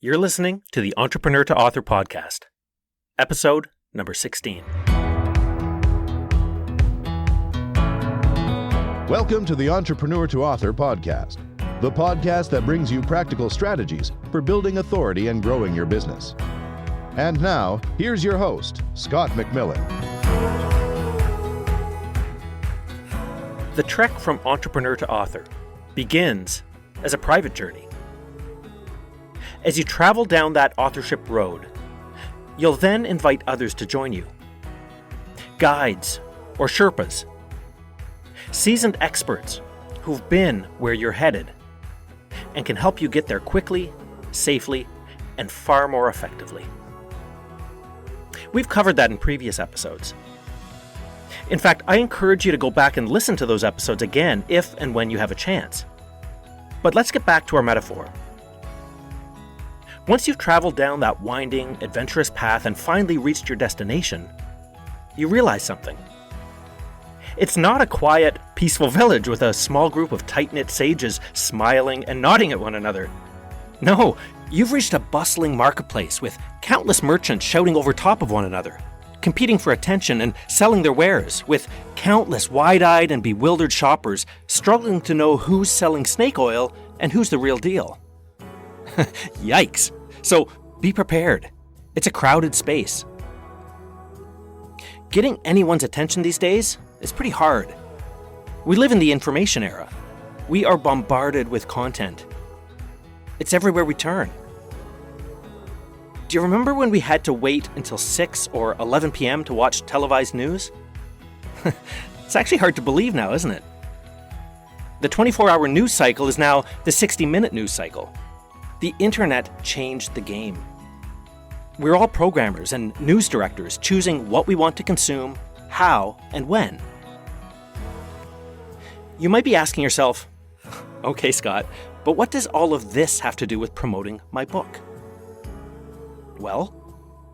You're listening to the Entrepreneur to Author podcast, episode number 16. Welcome to the Entrepreneur to Author podcast, the podcast that brings you practical strategies for building authority and growing your business. And now, here's your host, Scott MacMillan. The trek from entrepreneur to author begins as a private journey. As you travel down that authorship road, you'll then invite others to join you. Guides or Sherpas, seasoned experts who've been where you're headed and can help you get there quickly, safely, and far more effectively. We've covered that in previous episodes. In fact, I encourage you to go back and listen to those episodes again if and when you have a chance. But let's get back to our metaphor. Once you've traveled down that winding, adventurous path and finally reached your destination, you realize something. It's not a quiet, peaceful village with a small group of tight-knit sages smiling and nodding at one another. No, you've reached a bustling marketplace with countless merchants shouting over top of one another, competing for attention and selling their wares, with countless wide-eyed and bewildered shoppers struggling to know who's selling snake oil and who's the real deal. Yikes. So be prepared. It's a crowded space. Getting anyone's attention these days is pretty hard. We live in the information era. We are bombarded with content. It's everywhere we turn. Do you remember when we had to wait until 6 or 11 p.m. to watch televised news? It's actually hard to believe now, isn't it? The 24-hour news cycle is now the 60-minute news cycle. The internet changed the game. We're all programmers and news directors choosing what we want to consume, how, and when. You might be asking yourself, okay, Scott, but what does all of this have to do with promoting my book? Well,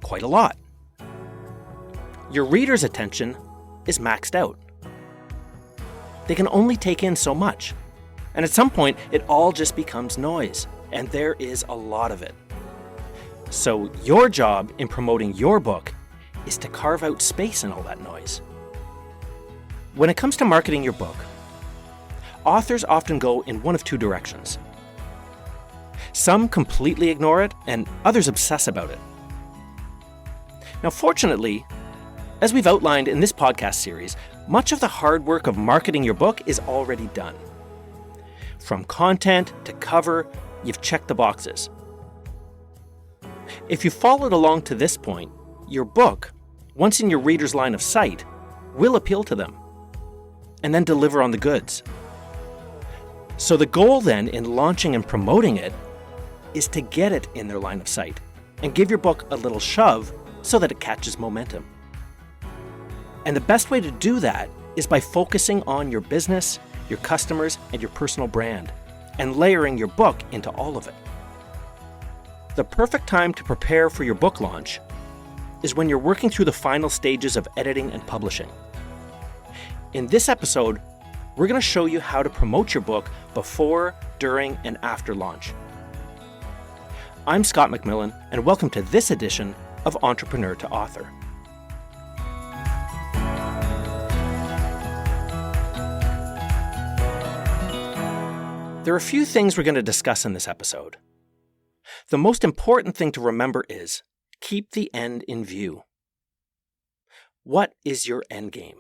quite a lot. Your reader's attention is maxed out. They can only take in so much, and at some point, it all just becomes noise. And there is a lot of it. So your job in promoting your book is to carve out space in all that noise. When it comes to marketing your book, authors often go in one of two directions. Some completely ignore it, and others obsess about it. Now, fortunately, as we've outlined in this podcast series, much of the hard work of marketing your book is already done. From content to cover, you've checked the boxes. If you followed along to this point, your book, once in your reader's line of sight, will appeal to them and then deliver on the goods. So the goal then in launching and promoting it is to get it in their line of sight and give your book a little shove so that it catches momentum. And the best way to do that is by focusing on your business, your customers, and your personal brand, and layering your book into all of it. The perfect time to prepare for your book launch is when you're working through the final stages of editing and publishing. In this episode, we're going to show you how to promote your book before, during, and after launch. I'm Scott MacMillan, and welcome to this edition of Entrepreneur to Author. There are a few things we're going to discuss in this episode. The most important thing to remember is keep the end in view. What is your end game?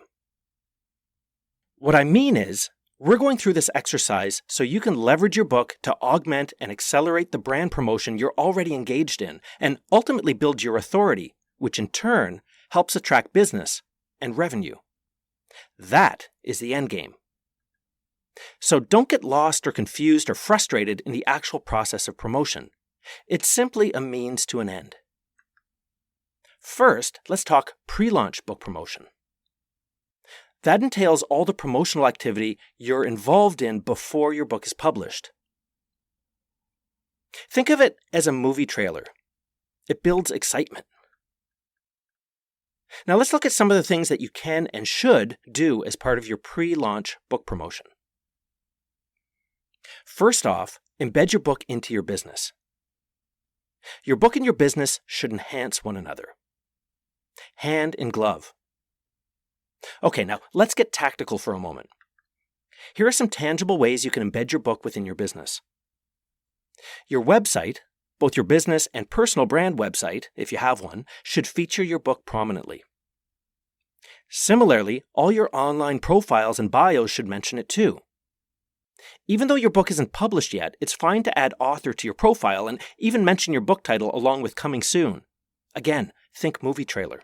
What I mean is, we're going through this exercise so you can leverage your book to augment and accelerate the brand promotion you're already engaged in and ultimately build your authority, which in turn helps attract business and revenue. That is the end game. So don't get lost or confused or frustrated in the actual process of promotion. It's simply a means to an end. First, let's talk pre-launch book promotion. That entails all the promotional activity you're involved in before your book is published. Think of it as a movie trailer. It builds excitement. Now let's look at some of the things that you can and should do as part of your pre-launch book promotion. First off, embed your book into your business. Your book and your business should enhance one another. Hand in glove. Okay, now let's get tactical for a moment. Here are some tangible ways you can embed your book within your business. Your website, both your business and personal brand website, if you have one, should feature your book prominently. Similarly, all your online profiles and bios should mention it too. Even though your book isn't published yet, it's fine to add author to your profile and even mention your book title along with coming soon. Again, think movie trailer.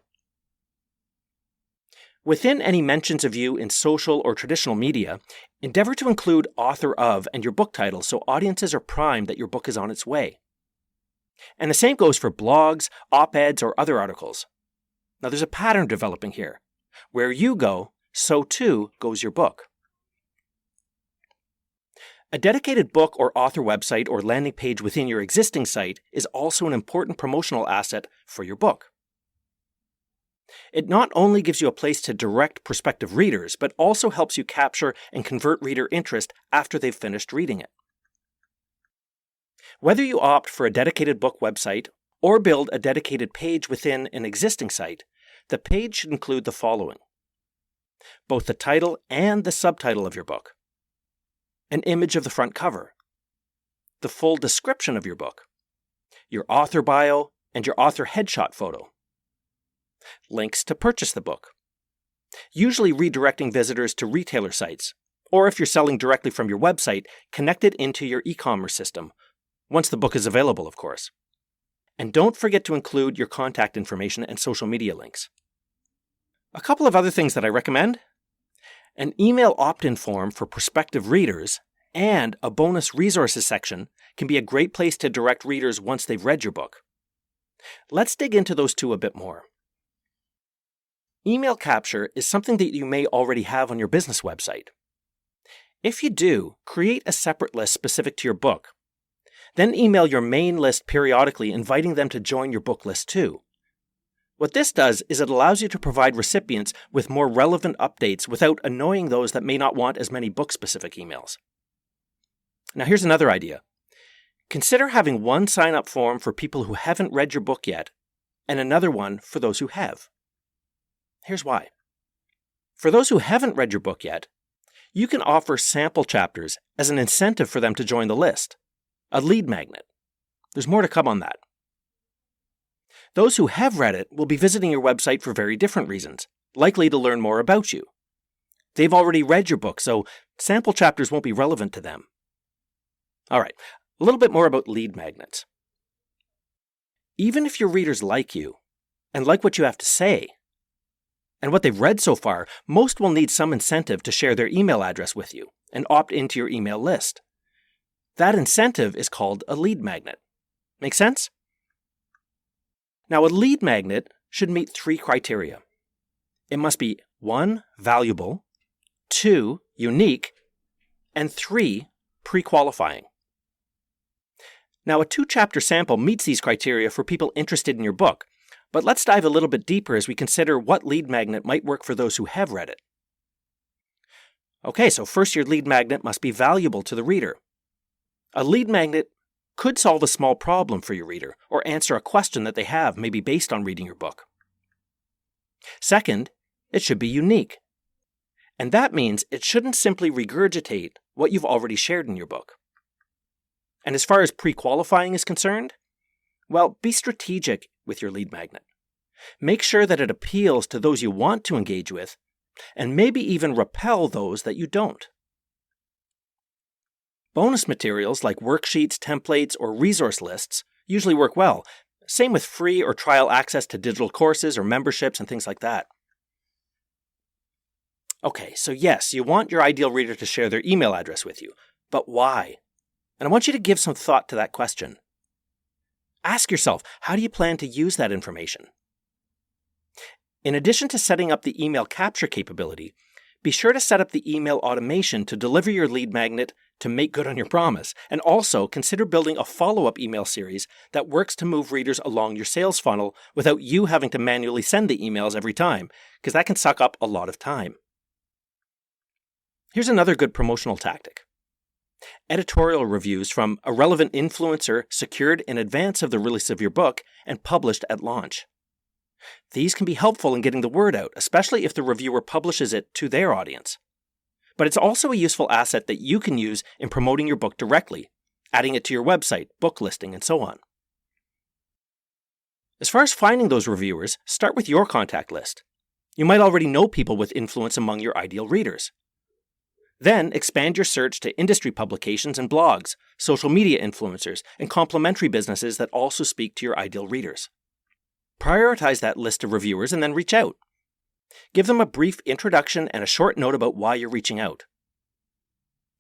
Within any mentions of you in social or traditional media, endeavor to include author of and your book title so audiences are primed that your book is on its way. And the same goes for blogs, op-eds, or other articles. Now there's a pattern developing here. Where you go, so too goes your book. A dedicated book or author website or landing page within your existing site is also an important promotional asset for your book. It not only gives you a place to direct prospective readers, but also helps you capture and convert reader interest after they've finished reading it. Whether you opt for a dedicated book website or build a dedicated page within an existing site, the page should include the following: both the title and the subtitle of your book, an image of the front cover, the full description of your book, your author bio, and your author headshot photo, links to purchase the book, usually redirecting visitors to retailer sites, or if you're selling directly from your website, connect it into your e-commerce system, once the book is available, of course. And don't forget to include your contact information and social media links. A couple of other things that I recommend: an email opt-in form for prospective readers and a bonus resources section can be a great place to direct readers once they've read your book. Let's dig into those two a bit more. Email capture is something that you may already have on your business website. If you do, create a separate list specific to your book. Then email your main list periodically, inviting them to join your book list too. What this does is it allows you to provide recipients with more relevant updates without annoying those that may not want as many book-specific emails. Now here's another idea. Consider having one sign-up form for people who haven't read your book yet, and another one for those who have. Here's why. For those who haven't read your book yet, you can offer sample chapters as an incentive for them to join the list, a lead magnet. There's more to come on that. Those who have read it will be visiting your website for very different reasons, likely to learn more about you. They've already read your book, so sample chapters won't be relevant to them. All right, a little bit more about lead magnets. Even if your readers like you and like what you have to say and what they've read so far, most will need some incentive to share their email address with you and opt into your email list. That incentive is called a lead magnet. Make sense? Now, a lead magnet should meet 3 criteria. It must be 1, valuable, 2, unique, and 3, pre-qualifying. Now, a 2-chapter sample meets these criteria for people interested in your book, but let's dive a little bit deeper as we consider what lead magnet might work for those who have read it. Okay, so first, your lead magnet must be valuable to the reader. A lead magnet could solve a small problem for your reader or answer a question that they have, maybe based on reading your book. Second, it should be unique. And that means it shouldn't simply regurgitate what you've already shared in your book. And as far as pre-qualifying is concerned, well, be strategic with your lead magnet. Make sure that it appeals to those you want to engage with, and maybe even repel those that you don't. Bonus materials like worksheets, templates, or resource lists usually work well. Same with free or trial access to digital courses or memberships and things like that. Okay, so yes, you want your ideal reader to share their email address with you, but why? And I want you to give some thought to that question. Ask yourself, how do you plan to use that information? In addition to setting up the email capture capability, be sure to set up the email automation to deliver your lead magnet to make good on your promise. And also consider building a follow-up email series that works to move readers along your sales funnel without you having to manually send the emails every time, because that can suck up a lot of time. Here's another good promotional tactic. Editorial reviews from a relevant influencer secured in advance of the release of your book and published at launch. These can be helpful in getting the word out, especially if the reviewer publishes it to their audience. But it's also a useful asset that you can use in promoting your book directly, adding it to your website, book listing, and so on. As far as finding those reviewers, start with your contact list. You might already know people with influence among your ideal readers. Then expand your search to industry publications and blogs, social media influencers, and complementary businesses that also speak to your ideal readers. Prioritize that list of reviewers and then reach out. Give them a brief introduction and a short note about why you're reaching out.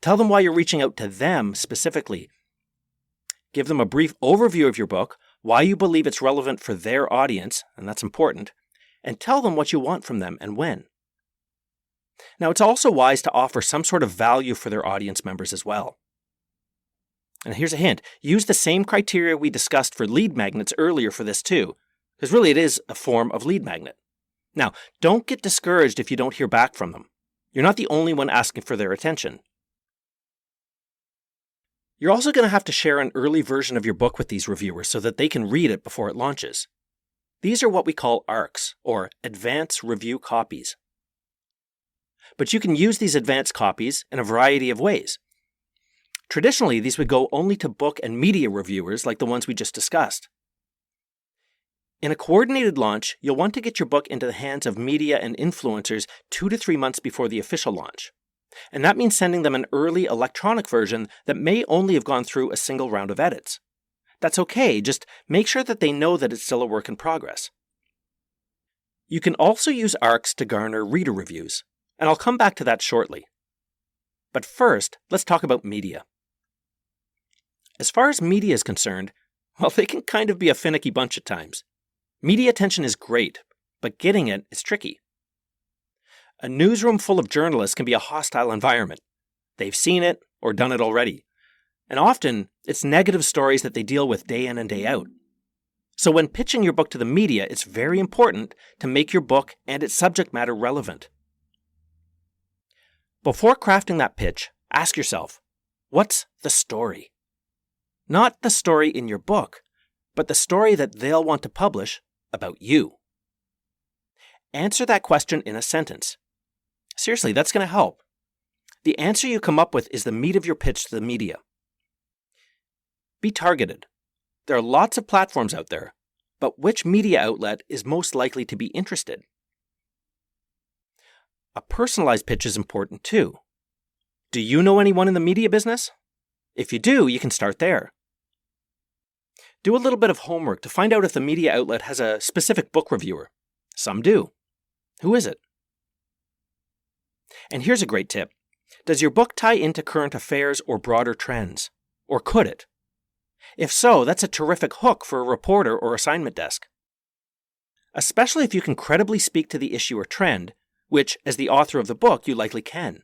Tell them why you're reaching out to them specifically. Give them a brief overview of your book, why you believe it's relevant for their audience, and that's important, and tell them what you want from them and when. Now, it's also wise to offer some sort of value for their audience members as well. And here's a hint. Use the same criteria we discussed for lead magnets earlier for this too, because really it is a form of lead magnet. Now, don't get discouraged if you don't hear back from them. You're not the only one asking for their attention. You're also going to have to share an early version of your book with these reviewers so that they can read it before it launches. These are what we call ARCs, or Advanced Review Copies. But you can use these advanced copies in a variety of ways. Traditionally, these would go only to book and media reviewers like the ones we just discussed. In a coordinated launch, you'll want to get your book into the hands of media and influencers 2 to 3 months before the official launch. And that means sending them an early electronic version that may only have gone through a single round of edits. That's okay, just make sure that they know that it's still a work in progress. You can also use ARCs to garner reader reviews, and I'll come back to that shortly. But first, let's talk about media. As far as media is concerned, well, they can kind of be a finicky bunch at times. Media attention is great, but getting it is tricky. A newsroom full of journalists can be a hostile environment. They've seen it or done it already. And often, it's negative stories that they deal with day in and day out. So when pitching your book to the media, it's very important to make your book and its subject matter relevant. Before crafting that pitch, ask yourself, what's the story? Not the story in your book, but the story that they'll want to publish about you. Answer that question in a sentence. Seriously, that's going to help. The answer you come up with is the meat of your pitch to the media. Be targeted. There are lots of platforms out there, but which media outlet is most likely to be interested? A personalized pitch is important too. Do you know anyone in the media business? If you do, you can start there. Do a little bit of homework to find out if the media outlet has a specific book reviewer. Some do. Who is it? And here's a great tip. Does your book tie into current affairs or broader trends? Or could it? If so, that's a terrific hook for a reporter or assignment desk. Especially if you can credibly speak to the issue or trend, which, as the author of the book, you likely can.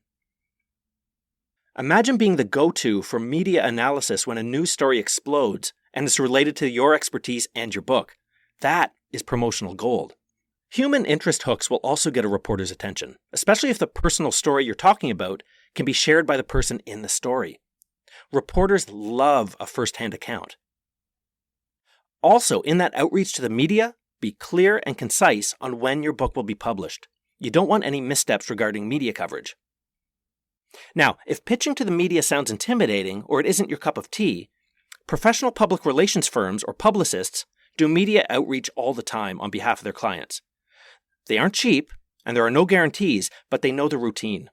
Imagine being the go-to for media analysis when a news story explodes and it's related to your expertise and your book. That is promotional gold. Human interest hooks will also get a reporter's attention, especially if the personal story you're talking about can be shared by the person in the story. Reporters love a first-hand account. Also, in that outreach to the media, be clear and concise on when your book will be published. You don't want any missteps regarding media coverage. Now, if pitching to the media sounds intimidating or it isn't your cup of tea, professional public relations firms or publicists do media outreach all the time on behalf of their clients. They aren't cheap, and there are no guarantees, but they know the routine.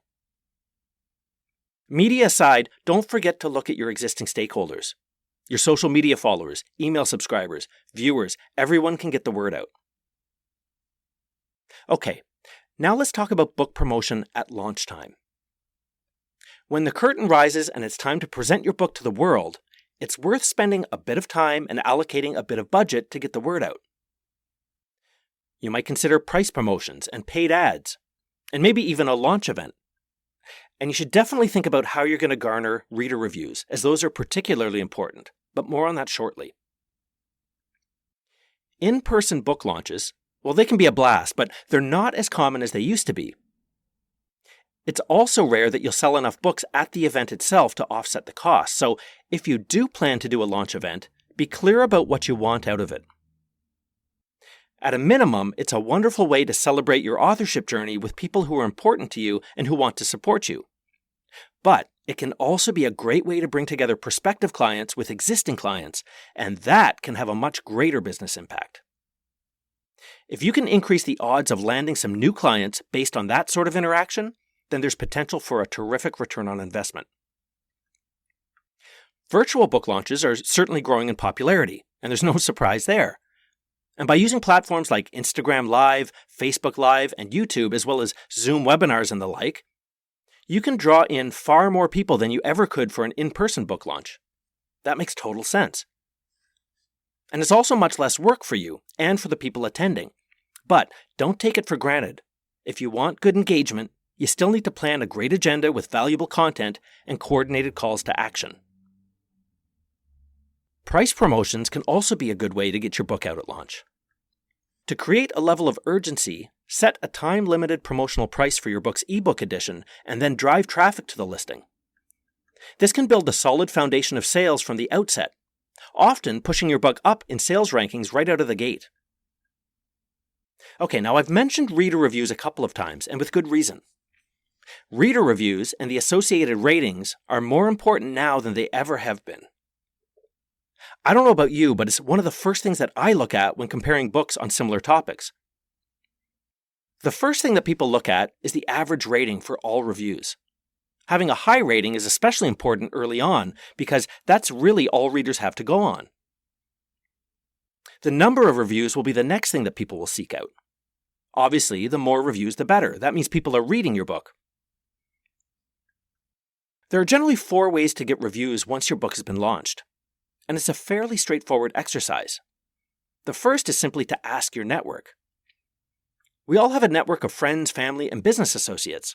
Media aside, don't forget to look at your existing stakeholders. Your social media followers, email subscribers, viewers, everyone can get the word out. Okay, now let's talk about book promotion at launch time. When the curtain rises and it's time to present your book to the world, it's worth spending a bit of time and allocating a bit of budget to get the word out. You might consider price promotions and paid ads, and maybe even a launch event. And you should definitely think about how you're going to garner reader reviews, as those are particularly important, but more on that shortly. In-person book launches, well, they can be a blast, but they're not as common as they used to be. It's also rare that you'll sell enough books at the event itself to offset the cost, so if you do plan to do a launch event, be clear about what you want out of it. At a minimum, it's a wonderful way to celebrate your authorship journey with people who are important to you and who want to support you. But it can also be a great way to bring together prospective clients with existing clients, and that can have a much greater business impact. If you can increase the odds of landing some new clients based on that sort of interaction, then there's potential for a terrific return on investment. Virtual book launches are certainly growing in popularity, and there's no surprise there. And by using platforms like Instagram Live, Facebook Live, and YouTube, as well as Zoom webinars and the like, you can draw in far more people than you ever could for an in-person book launch. That makes total sense. And it's also much less work for you and for the people attending. But don't take it for granted. If you want good engagement, you still need to plan a great agenda with valuable content and coordinated calls to action. Price promotions can also be a good way to get your book out at launch. To create a level of urgency, set a time-limited promotional price for your book's ebook edition and then drive traffic to the listing. This can build a solid foundation of sales from the outset, often pushing your book up in sales rankings right out of the gate. Okay, now I've mentioned reader reviews a couple of times, and with good reason. Reader reviews and the associated ratings are more important now than they ever have been. I don't know about you, but it's one of the first things that I look at when comparing books on similar topics. The first thing that people look at is the average rating for all reviews. Having a high rating is especially important early on because that's really all readers have to go on. The number of reviews will be the next thing that people will seek out. Obviously, the more reviews, the better. That means people are reading your book. There are generally 4 ways to get reviews once your book has been launched, and it's a fairly straightforward exercise. The first is simply to ask your network. We all have a network of friends, family, and business associates.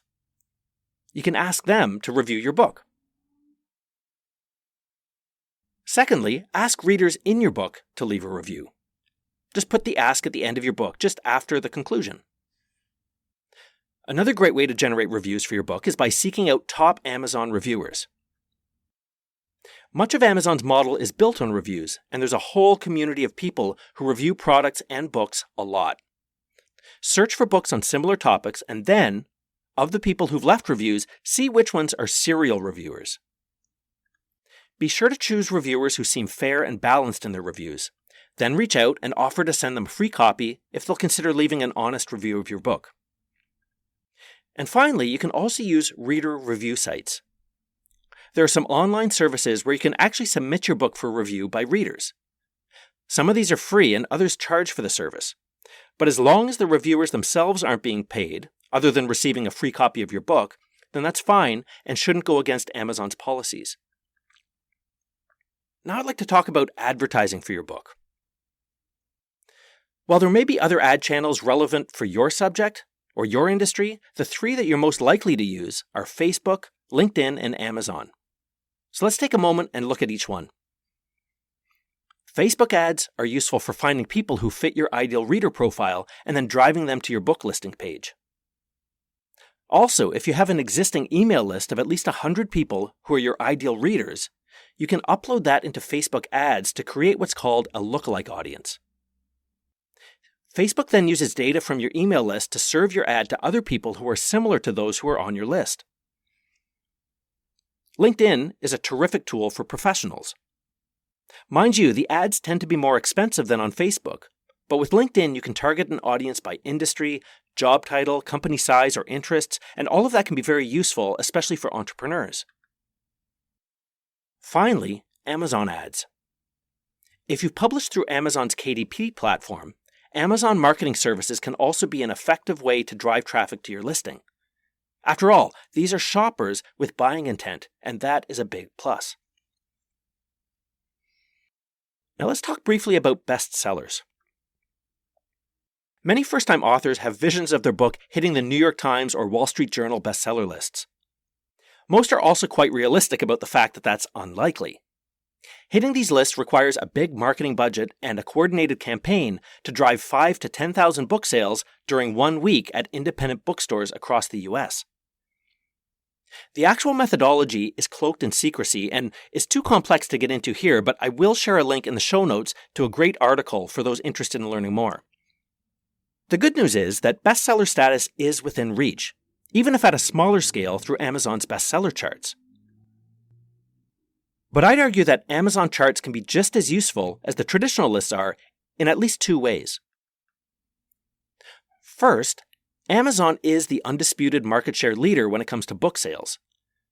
You can ask them to review your book. Secondly, ask readers in your book to leave a review. Just put the ask at the end of your book, just after the conclusion. Another great way to generate reviews for your book is by seeking out top Amazon reviewers. Much of Amazon's model is built on reviews, and there's a whole community of people who review products and books a lot. Search for books on similar topics, and then, of the people who've left reviews, see which ones are serial reviewers. Be sure to choose reviewers who seem fair and balanced in their reviews. Then reach out and offer to send them a free copy if they'll consider leaving an honest review of your book. And finally, you can also use reader review sites. There are some online services where you can actually submit your book for review by readers. Some of these are free and others charge for the service. But as long as the reviewers themselves aren't being paid, other than receiving a free copy of your book, then that's fine and shouldn't go against Amazon's policies. Now I'd like to talk about advertising for your book. While there may be other ad channels relevant for your subject or your industry, the 3 that you're most likely to use are Facebook, LinkedIn, and Amazon. So let's take a moment and look at each one. Facebook ads are useful for finding people who fit your ideal reader profile and then driving them to your book listing page. Also, if you have an existing email list of at least 100 people who are your ideal readers, you can upload that into Facebook ads to create what's called a lookalike audience. Facebook then uses data from your email list to serve your ad to other people who are similar to those who are on your list. LinkedIn is a terrific tool for professionals. Mind you, the ads tend to be more expensive than on Facebook, but with LinkedIn you can target an audience by industry, job title, company size, or interests, and all of that can be very useful, especially for entrepreneurs. Finally, Amazon ads. If you've published through Amazon's KDP platform, Amazon Marketing Services can also be an effective way to drive traffic to your listing. After all, these are shoppers with buying intent, and that is a big plus. Now let's talk briefly about bestsellers. Many first-time authors have visions of their book hitting the New York Times or Wall Street Journal bestseller lists. Most are also quite realistic about the fact that that's unlikely. Hitting these lists requires a big marketing budget and a coordinated campaign to drive 5,000 to 10,000 book sales during 1 week at independent bookstores across the US. The actual methodology is cloaked in secrecy and is too complex to get into here, but I will share a link in the show notes to a great article for those interested in learning more. The good news is that bestseller status is within reach, even if at a smaller scale through Amazon's bestseller charts. But I'd argue that Amazon charts can be just as useful as the traditional lists are in at least two ways. First, Amazon is the undisputed market share leader when it comes to book sales.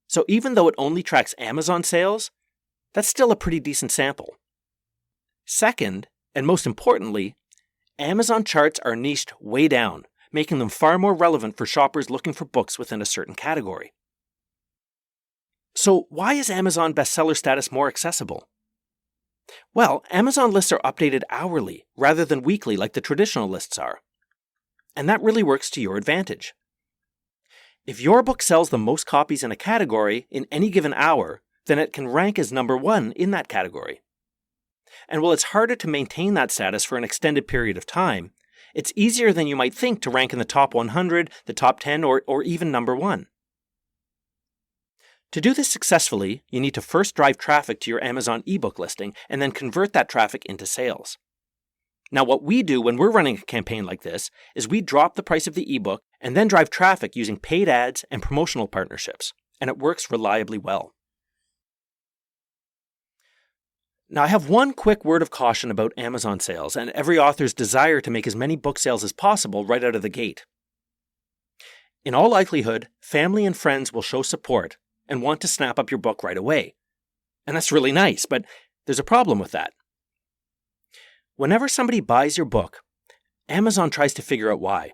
So even though it only tracks Amazon sales, that's still a pretty decent sample. Second, and most importantly, Amazon charts are niched way down, making them far more relevant for shoppers looking for books within a certain category. So why is Amazon bestseller status more accessible? Well, Amazon lists are updated hourly rather than weekly like the traditional lists are. And that really works to your advantage. If your book sells the most copies in a category in any given hour, then it can rank as number one in that category. And while it's harder to maintain that status for an extended period of time, it's easier than you might think to rank in the top 100, the top 10, or even number one. To do this successfully, you need to first drive traffic to your Amazon ebook listing and then convert that traffic into sales. Now, what we do when we're running a campaign like this is we drop the price of the ebook and then drive traffic using paid ads and promotional partnerships, and it works reliably well. Now, I have one quick word of caution about Amazon sales and every author's desire to make as many book sales as possible right out of the gate. In all likelihood, family and friends will show support and want to snap up your book right away. And that's really nice, but there's a problem with that. Whenever somebody buys your book, Amazon tries to figure out why.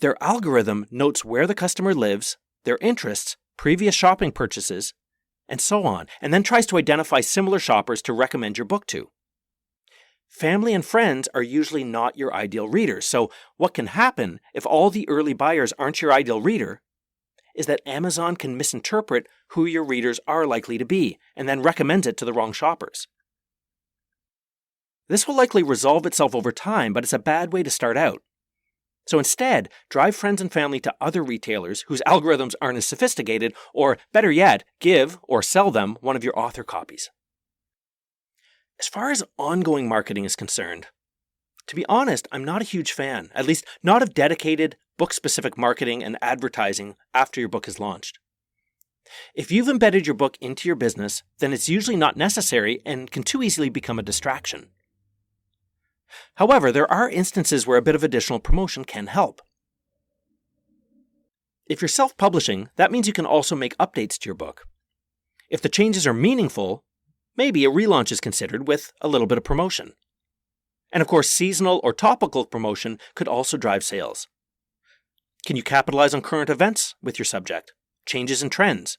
Their algorithm notes where the customer lives, their interests, previous shopping purchases, and so on, and then tries to identify similar shoppers to recommend your book to. Family and friends are usually not your ideal readers, so what can happen if all the early buyers aren't your ideal reader is that Amazon can misinterpret who your readers are likely to be, and then recommends it to the wrong shoppers. This will likely resolve itself over time, but it's a bad way to start out. So instead, drive friends and family to other retailers whose algorithms aren't as sophisticated, or better yet, give or sell them one of your author copies. As far as ongoing marketing is concerned, to be honest, I'm not a huge fan, at least not of dedicated, book-specific marketing and advertising after your book is launched. If you've embedded your book into your business, then it's usually not necessary and can too easily become a distraction. However, there are instances where a bit of additional promotion can help. If you're self-publishing, that means you can also make updates to your book. If the changes are meaningful, maybe a relaunch is considered with a little bit of promotion. And of course, seasonal or topical promotion could also drive sales. Can you capitalize on current events with your subject? Changes in trends?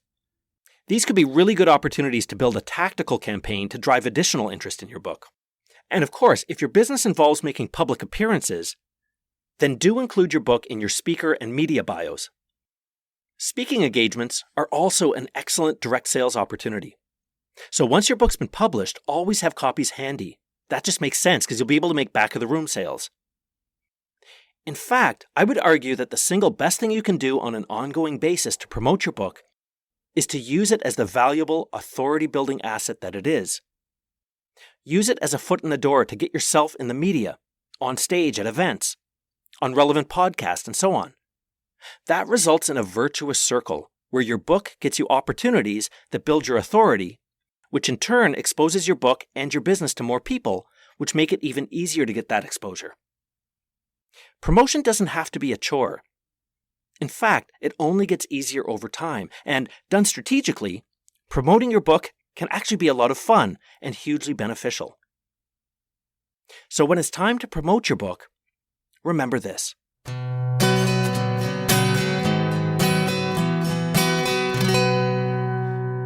These could be really good opportunities to build a tactical campaign to drive additional interest in your book. And of course, if your business involves making public appearances, then do include your book in your speaker and media bios. Speaking engagements are also an excellent direct sales opportunity. So once your book's been published, always have copies handy. That just makes sense because you'll be able to make back-of-the-room sales. In fact, I would argue that the single best thing you can do on an ongoing basis to promote your book is to use it as the valuable authority-building asset that it is. Use it as a foot in the door to get yourself in the media, on stage at events, on relevant podcasts, and so on. That results in a virtuous circle where your book gets you opportunities that build your authority, which in turn exposes your book and your business to more people, which make it even easier to get that exposure. Promotion doesn't have to be a chore. In fact, it only gets easier over time, and done strategically, promoting your book can actually be a lot of fun and hugely beneficial. So when it's time to promote your book, remember this.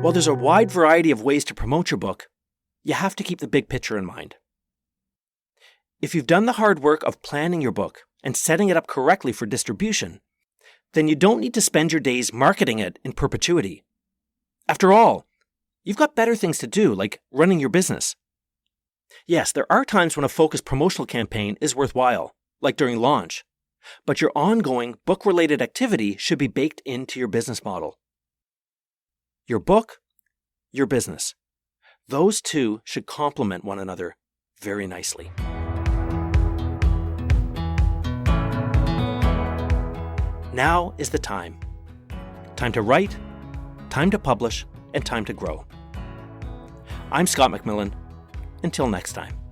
While there's a wide variety of ways to promote your book, you have to keep the big picture in mind. If you've done the hard work of planning your book and setting it up correctly for distribution, then you don't need to spend your days marketing it in perpetuity. After all, you've got better things to do, like running your business. Yes, there are times when a focused promotional campaign is worthwhile, like during launch. But your ongoing book-related activity should be baked into your business model. Your book, your business. Those two should complement one another very nicely. Now is the time. Time to write, time to publish, and time to grow. I'm Scott MacMillan. Until next time.